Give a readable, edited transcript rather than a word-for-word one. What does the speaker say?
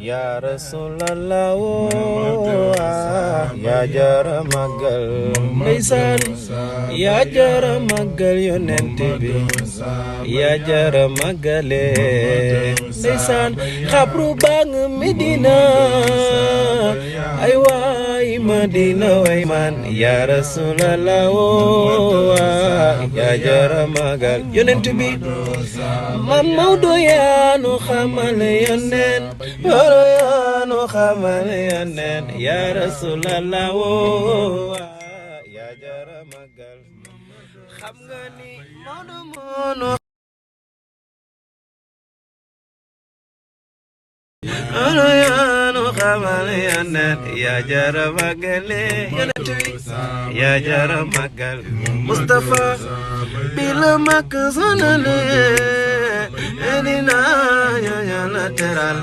Ya Rasulallah ya jara magal ndeysaan ya jara magal yonent bi ya jara magale ndeysaan xabru bang Medina ay waay Madina way man ya Rasulallah ya jara magal yonent bi Mam Maodo yaa nu xamal yonent yaa nu xamal yonent ya Rasulallah ya jara magal xam nga ni Maodo moonu yaa nu xamal yonent ya jara magal yonent ya jara magal Mustafa bila mak sonale edina ya lateral